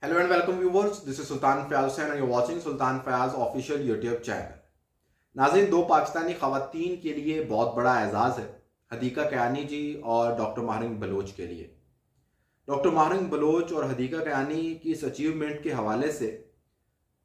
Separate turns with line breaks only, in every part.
Hello and welcome viewers. This is Sultan Fayaz Hussain and you're watching Sultan Fayaz official YouTube channel. नाज़रीन, दो पाकिस्तानी ख़वातीन के लिए बहुत बड़ा एजाज़ है, हदीका कयानी जी और डॉक्टर माहरिन बलोच के लिए। डॉक्टर माहरिन बलोच और हदीका कयानी की इस अचीवमेंट के हवाले से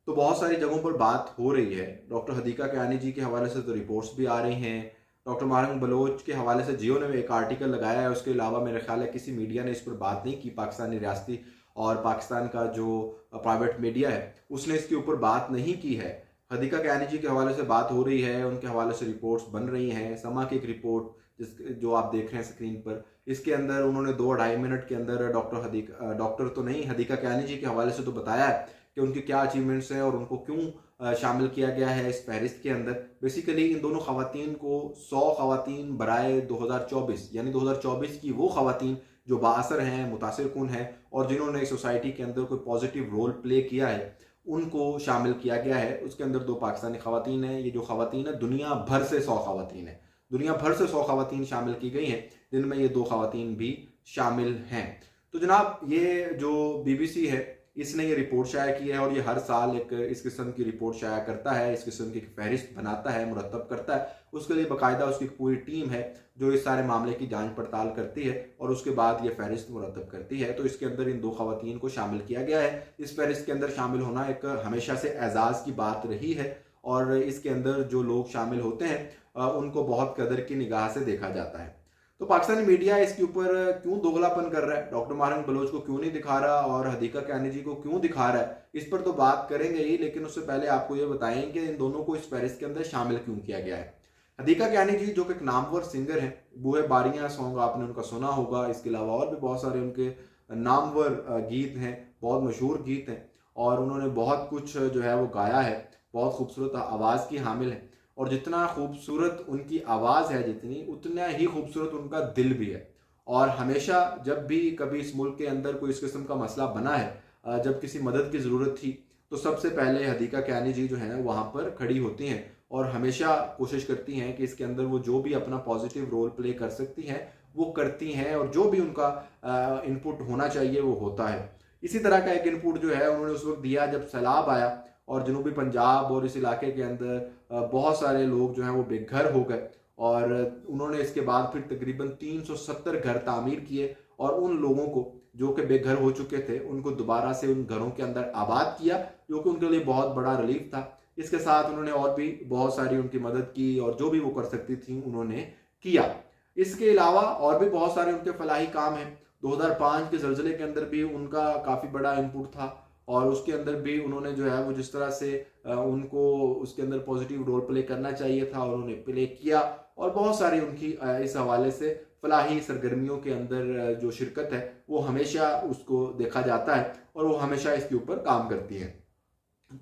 तो बहुत सारी जगहों पर बात हो रही है। डॉक्टर हदीका कयानी जी के हवाले से तो रिपोर्ट्स भी आ रही हैं। डॉक्टर माहरिन बलोच के हवाले से जियो ने एक आर्टिकल लगाया है। उसके अलावा मेरे ख्याल है किसी मीडिया ने इस पर बात नहीं की। पाकिस्तानी रियासती और पाकिस्तान का जो प्राइवेट मीडिया है उसने इसके ऊपर बात नहीं की है। हदीका कयानी जी के हवाले से बात हो रही है, उनके हवाले से रिपोर्ट्स बन रही हैं। समा की एक रिपोर्ट जो आप देख रहे हैं स्क्रीन पर, इसके अंदर उन्होंने 2-2.5 मिनट के अंदर डॉक्टर तो नहीं, हदीका कयानी जी के हवाले से तो बताया है कि उनकी क्या अचीवमेंट्स हैं और उनको क्यों शामिल किया गया है इस फहरिस्त के अंदर। बेसिकली इन दोनों खवातीन को 100 खवातीन बराए 2024 यानी 2024 की वो खवातीन जो बाअसर हैं, मुतासिर कुन हैं और जिन्होंने इस सोसाइटी के अंदर कोई पॉजिटिव रोल प्ले किया है, उनको शामिल किया गया है। उसके अंदर 2 पाकिस्तानी खवातीन हैं। ये जो खवातीन है दुनिया भर से 100 खवातीन है, दुनिया भर से 100 खवातीन शामिल की गई हैं, जिनमें ये 2 खवातीन भी शामिल हैं। तो जनाब, ये जो BBC है इसने ये रिपोर्ट शाया की है और ये हर साल एक इस किस्म की रिपोर्ट शाया करता है, इस किस्म की फहरिस्त बनाता है, मुरतब करता है। उसके लिए बाकायदा उसकी पूरी टीम है जो इस सारे मामले की जांच पड़ताल करती है और उसके बाद ये फहरिस्त मुरतब करती है। तो इसके अंदर इन 2 खवातीन को शामिल किया गया है। इस फहरिस्त के अंदर शामिल होना एक हमेशा से एजाज़ की बात रही है और इसके अंदर जो लोग शामिल होते हैं उनको बहुत कदर की निगाह से देखा जाता है। तो पाकिस्तानी मीडिया इसके ऊपर क्यों दोगलापन कर रहा है, डॉक्टर माहरिन बलोच को क्यों नहीं दिखा रहा और हदीका कयानी जी को क्यों दिखा रहा है, इस पर तो बात करेंगे ही, लेकिन उससे पहले आपको ये बताएं कि इन दोनों को इस फहरिस्त के अंदर शामिल क्यों किया गया है। हदीका कयानी जी जो कि एक नामवर सिंगर हैं, बूहे बारियां सॉन्ग आपने उनका सुना होगा। इसके अलावा और भी बहुत सारे उनके नामवर गीत हैं, बहुत मशहूर गीत हैं और उन्होंने बहुत कुछ जो है वो गाया है। बहुत खूबसूरत आवाज़ की हामिल है और जितना खूबसूरत उनकी आवाज़ है जितनी, उतना ही खूबसूरत उनका दिल भी है। और हमेशा जब भी कभी इस मुल्क के अंदर कोई इस किस्म का मसला बना है, जब किसी मदद की ज़रूरत थी, तो सबसे पहले हदीका कयानी जी जो है ना वहाँ पर खड़ी होती हैं और हमेशा कोशिश करती हैं कि इसके अंदर वो जो भी अपना पॉजिटिव रोल प्ले कर सकती हैं वो करती हैं और जो भी उनका इनपुट होना चाहिए वो होता है। इसी तरह का एक इनपुट जो है उन्होंने उस वक्त दिया जब सैलाब आया और जनूबी पंजाब और इस इलाके के अंदर बहुत सारे लोग जो हैं वो बेघर हो गए और उन्होंने इसके बाद फिर तकरीबन 370 घर तामीर किए और उन लोगों को जो कि बेघर हो चुके थे उनको दोबारा से उन घरों के अंदर आबाद किया, जो कि उनके लिए बहुत बड़ा रिलीफ था। इसके साथ उन्होंने और भी बहुत सारी उनकी मदद की और जो भी वो कर सकती थी उन्होंने किया। इसके अलावा और भी बहुत सारे उनके फलाही काम हैं। 2005 के ज़लज़ले के अंदर भी उनका काफ़ी बड़ा इनपुट था और उसके अंदर भी उन्होंने जो है वो जिस तरह से उनको उसके अंदर पॉजिटिव रोल प्ले करना चाहिए था उन्होंने प्ले किया और बहुत सारी उनकी इस हवाले से फलाही सरगर्मियों के अंदर जो शिरकत है वो हमेशा उसको देखा जाता है और वो हमेशा इसके ऊपर काम करती हैं।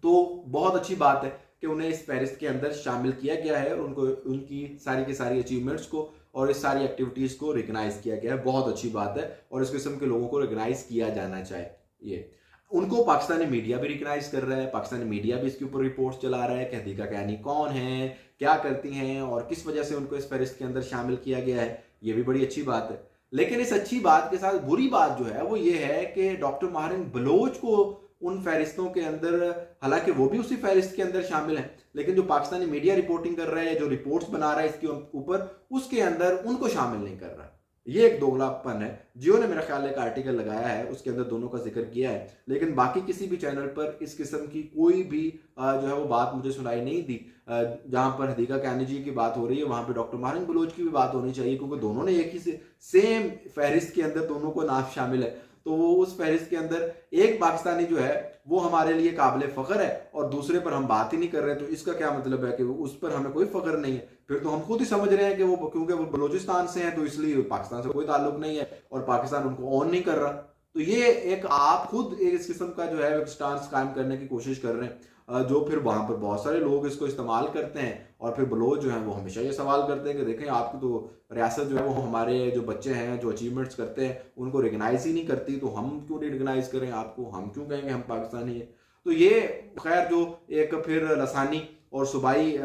तो बहुत अच्छी बात है कि उन्हें इस फहरिस्त के अंदर शामिल किया गया है और उनको उनकी सारी की सारी अचीवमेंट्स को और इस सारी एक्टिविटीज़ को रिकग्नाइज किया गया है। बहुत अच्छी बात है और इस किस्म के लोगों को रिकग्नाइज किया जाना चाहिए। उनको पाकिस्तानी मीडिया भी रिकग्नाइज कर रहा है, पाकिस्तानी मीडिया भी इसके ऊपर रिपोर्ट्स चला रहा है कि हदीका कयानी कौन है, क्या करती हैं और किस वजह से उनको इस फहरिस्त के अंदर शामिल किया गया है। ये भी बड़ी अच्छी बात है। लेकिन इस अच्छी बात के साथ बुरी बात जो है वो ये है कि डॉक्टर माहरिन बलोच को उन फहरिस्तों के अंदर, हालांकि वो भी उसी फहरिस्त के अंदर शामिल हैं, लेकिन जो पाकिस्तानी मीडिया रिपोर्टिंग कर रहा है या जो रिपोर्ट्स बना रहा है इसके ऊपर, उसके अंदर उनको शामिल नहीं कर रहा। ये एक दोगलापन है। जियो ने मेरा ख्याल एक आर्टिकल लगाया है, उसके अंदर दोनों का जिक्र किया है, लेकिन बाकी किसी भी चैनल पर इस किस्म की कोई भी जो है वो बात मुझे सुनाई नहीं दी। जहां पर हदीका कयानी जी की बात हो रही है वहां पर डॉक्टर माहरिन बलोच की भी बात होनी चाहिए, क्योंकि दोनों ने एक ही से सेम फहरिस्त के अंदर दोनों को नाम शामिल है। तो वो उस फहरिस्त के अंदर एक पाकिस्तानी जो है वो हमारे लिए काबिल फ़ख्र है और दूसरे पर हम बात ही नहीं कर रहे, तो इसका क्या मतलब है कि उस पर हमें कोई फ़ख्र नहीं है। फिर तो हम खुद ही समझ रहे हैं कि वो क्योंकि वो बलूचिस्तान से हैं तो इसलिए पाकिस्तान से कोई ताल्लुक नहीं है और पाकिस्तान उनको ऑन नहीं कर रहा। तो ये एक आप खुद इस किस्म का जो है स्टांस कायम करने की कोशिश कर रहे हैं, जो फिर वहां पर बहुत सारे लोग इसको इस्तेमाल करते हैं और फिर बलोच जो है वो हमेशा ये सवाल करते हैं कि देखें आपकी तो रियासत जो है वो हमारे जो बच्चे हैं जो अचीवमेंट्स करते हैं उनको रिकग्नाइज ही नहीं करती, तो हम क्यों नहीं रिकग्नाइज करें आपको, हम क्यों कहेंगे हम पाकिस्तानी है। तो ये खैर जो एक फिर लसानी और सूबाई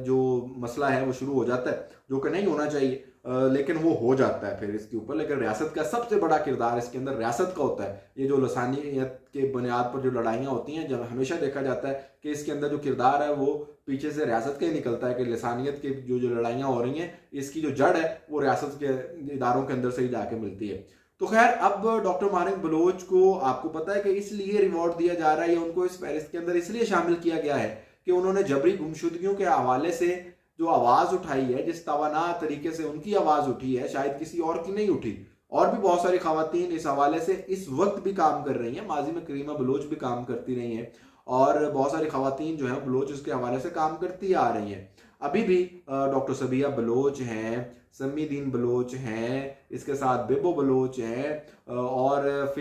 जो मसला है वो शुरू हो जाता है, जो कि नहीं होना चाहिए। लेकिन वो हो जाता है फिर इसके ऊपर। लेकिन रियासत का सबसे बड़ा किरदार इसके अंदर रियासत का होता है। ये जो लसानियत के बुनियाद पर जो लड़ाइयाँ होती हैं, जब हमेशा देखा जाता है कि इसके अंदर जो किरदार है वो पीछे से रियासत का ही निकलता है, कि लसानियत की जो लड़ाइयाँ हो रही हैं इसकी जो जड़ है वो रियासत के इदारों के अंदर से ही जाके मिलती है। तो खैर, अब डॉक्टर माहिर बलोच को आपको पता है कि इसलिए रिवॉर्ड दिया जा रहा है, या उनको इस फहरिस्त के अंदर इसलिए शामिल किया गया है कि उन्होंने जबरी गुमशुदगियों के हवाले से जो आवाज उठाई है, जिस तवाना तरीके से उनकी आवाज उठी है, शायद किसी और की नहीं उठी। और भी बहुत सारी खवातीन इस हवाले से इस वक्त भी काम कर रही हैं, माजी में करीमा बलोच भी काम करती रही हैं, और बहुत सारी खवातीन जो है बलोच इसके हवाले से काम करती आ रही हैं। अभी भी डॉक्टर सबिया बलोच हैं, सम्मी दीन बलोच हैं, इसके साथ बेबो बलोच हैं, और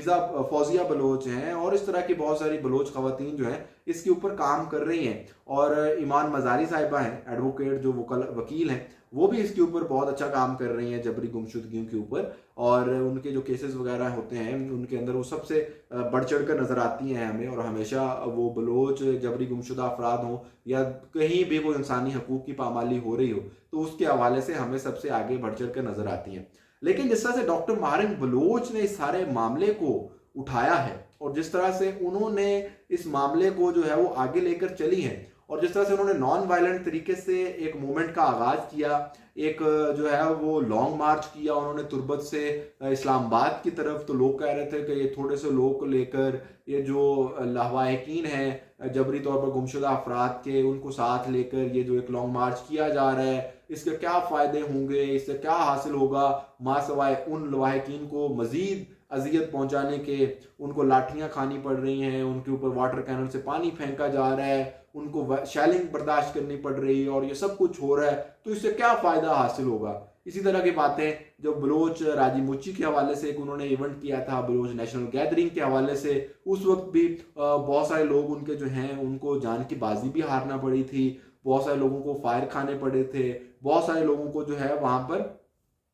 फौजिया बलोच हैं, और इस तरह की बहुत सारी बलोच खवातीन जो हैं इसके ऊपर काम कर रही हैं। और ईमान मजारी साहिबा हैं, एडवोकेट जो वकील हैं, वो भी इसके ऊपर बहुत अच्छा काम कर रही हैं जबरी गुमशुदगियों के ऊपर। और उनके जो केसेस वगैरह होते हैं उनके अंदर वो सबसे बढ़ चढ़ कर नजर आती हैं हमें। और हमेशा वो बलोच जबरी गुमशुदा अफराद हों या कहीं भी वो इंसानी हकूक की पामाली हो रही हो, तो उसके हवाले से हमें सबसे आगे बढ़ चढ़ कर नजर आती हैं। लेकिन जिस तरह से डॉक्टर माहिर बलोच ने इस सारे मामले को उठाया है, और जिस तरह से उन्होंने इस मामले को जो है वो आगे लेकर चली हैं, और जिस तरह से उन्होंने नॉन वायलेंट तरीके से एक मूवमेंट का आगाज किया, एक जो है वो लॉन्ग मार्च किया उन्होंने तुर्बत से इस्लामाबाद की तरफ। तो लोग कह रहे थे कि ये थोड़े से लोग को लेकर ये जो लवाहिकीन हैं जबरी तौर पर गुमशुदा अफराद के, उनको साथ लेकर ये जो एक लॉन्ग मार्च किया जा रहा है, इसके क्या फ़ायदे होंगे, इससे क्या हासिल होगा, माँ सवाए उन लवाहिकीन को मज़ीद अजियत पहुंचाने के। उनको लाठियां खानी पड़ रही हैं, उनके ऊपर वाटर कैनन से पानी फेंका जा रहा है, उनको शैलिंग बर्दाश्त करनी पड़ रही है, और ये सब कुछ हो रहा है, तो इससे क्या फ़ायदा हासिल होगा। इसी तरह की बातें जो बलोच राजी मुची के हवाले से एक उन्होंने इवेंट किया था, बलोच नेशनल गैदरिंग के हवाले से, उस वक्त भी बहुत सारे लोग उनके जो हैं उनको जान की बाजी भी हारना पड़ी थी, बहुत सारे लोगों को फायर खाने पड़े थे, बहुत सारे लोगों को जो है वहां पर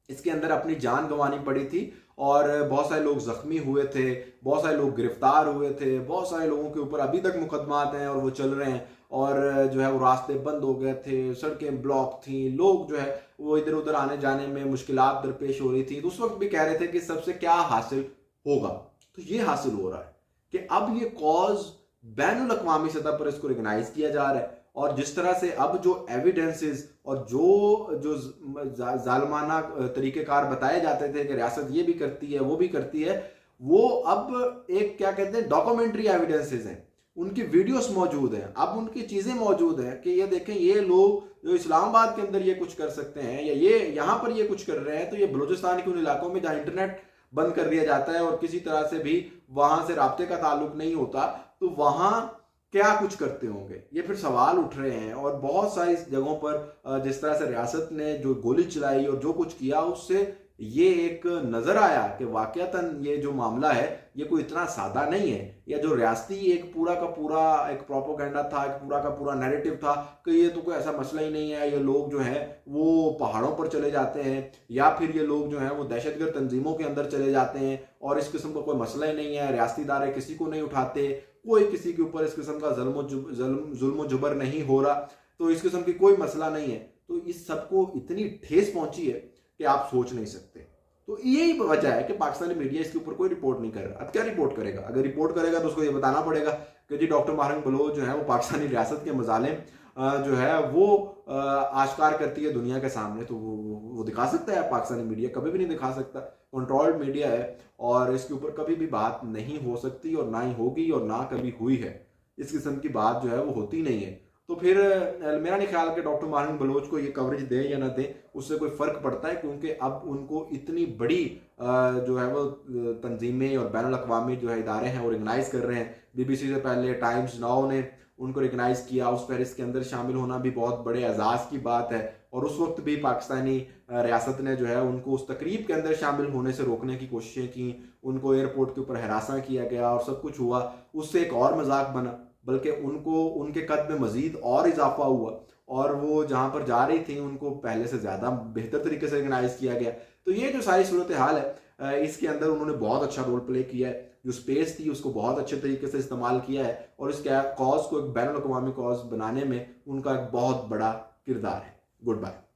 इसके अंदर अपनी जान गंवानी पड़ी थी, और बहुत सारे लोग जख्मी हुए थे, बहुत सारे लोग गिरफ्तार हुए थे, बहुत सारे लोगों के ऊपर अभी तक मुकदमात हैं और वो चल रहे हैं, और जो है वो रास्ते बंद हो गए थे, सड़कें ब्लॉक थी, लोग जो है वो इधर उधर आने जाने में मुश्किलात दरपेश हो रही थी। तो उस वक्त भी कह रहे थे कि सबसे क्या हासिल होगा, तो ये हासिल हो रहा है कि अब ये कॉज बैनुल अक़वामी सतह पर इसको रिकग्नाइज किया जा रहा है। और जिस तरह से अब जो एविडेंसेस और जो जालमाना तरीक़ेकार बताए जाते थे कि रियासत ये भी करती है वो भी करती है, वो अब एक क्या कहते हैं डॉक्यूमेंट्री एविडेंसेस हैं, उनकी वीडियोस मौजूद हैं, अब उनकी चीज़ें मौजूद हैं कि ये देखें ये लोग जो इस्लामाबाद के अंदर ये कुछ कर सकते हैं या ये यहाँ पर ये कुछ कर रहे हैं, तो ये बलूचिस्तान के उन इलाकों में जहाँ इंटरनेट बंद कर दिया जाता है और किसी तरह से भी वहाँ से राब्ते का ताल्लुक नहीं होता, तो वहाँ क्या कुछ करते होंगे, ये फिर सवाल उठ रहे हैं। और बहुत सारी जगहों पर जिस तरह से रियासत ने जो गोली चलाई और जो कुछ किया, उससे ये एक नजर आया कि वाकयातन ये जो मामला है ये कोई इतना सादा नहीं है, या जो रियासती एक पूरा का पूरा एक प्रोपोगेंडा था, एक पूरा का पूरा नैरेटिव था कि ये तो कोई ऐसा मसला ही नहीं है, ये लोग जो हैं वो पहाड़ों पर चले जाते हैं, या फिर ये लोग जो हैं वो दहशतगर्द तंजीमों के अंदर चले जाते हैं, और इस किस्म का कोई मसला ही नहीं है, रियासती इदारे किसी को नहीं उठाते, कोई किसी के ऊपर इस किस्म का जुल्म जुबर नहीं हो रहा, तो इस किस्म की कोई मसला नहीं है। तो इस सबको इतनी ठेस पहुंची है कि आप सोच नहीं सकते। तो यही वजह है कि पाकिस्तानी मीडिया इसके ऊपर कोई रिपोर्ट नहीं कर रहा। अब क्या रिपोर्ट करेगा? अगर रिपोर्ट करेगा तो उसको ये बताना पड़ेगा कि जी डॉक्टर माहिर बलोच जो है वो पाकिस्तानी रियासत के मजालिम जो है वो आश्कार करती है दुनिया के सामने, तो वो दिखा सकता है। पाकिस्तानी मीडिया कभी भी नहीं दिखा सकता, कंट्रोल्ड मीडिया है, और इसके ऊपर कभी भी बात नहीं हो सकती, और ना ही होगी, और ना कभी हुई है। इस किस्म की बात जो है वो होती नहीं है। तो फिर मेरा नहीं ख्याल कि डॉक्टर माहिर बलोच को ये कवरेज दे या ना दे, उससे कोई फ़र्क पड़ता है, क्योंकि अब उनको इतनी बड़ी जो है वो तंजीमें और बैनुल अक़वामी जो है इदारे हैं वो रिकगनाइज़ कर रहे हैं। BBC से पहले टाइम्स नाउ ने उनको रिकगनाइज़ किया, उस फहरिस्त के अंदर शामिल होना भी बहुत बड़े एजाज़ की बात है। और उस वक्त भी पाकिस्तानी रियासत ने जो है उनको उस तकरीब के अंदर शामिल होने से रोकने की कोशिशें की, उनको एयरपोर्ट के ऊपर हरासा किया गया और सब कुछ हुआ, उससे एक और मजाक बना, बल्कि उनको उनके कद में मजीद और इजाफा हुआ, और वो जहाँ पर जा रही थी उनको पहले से ज़्यादा बेहतर तरीके से रिकगनाइज किया गया। तो ये जो सारी सूरत हाल है इसके अंदर उन्होंने बहुत अच्छा रोल प्ले किया है, जो स्पेस थी उसको बहुत अच्छे तरीके से इस्तेमाल किया है, और इस कॉज को एक बैनुल अक़वामी कॉज बनाने में उनका एक बहुत बड़ा किरदार है। Good bye.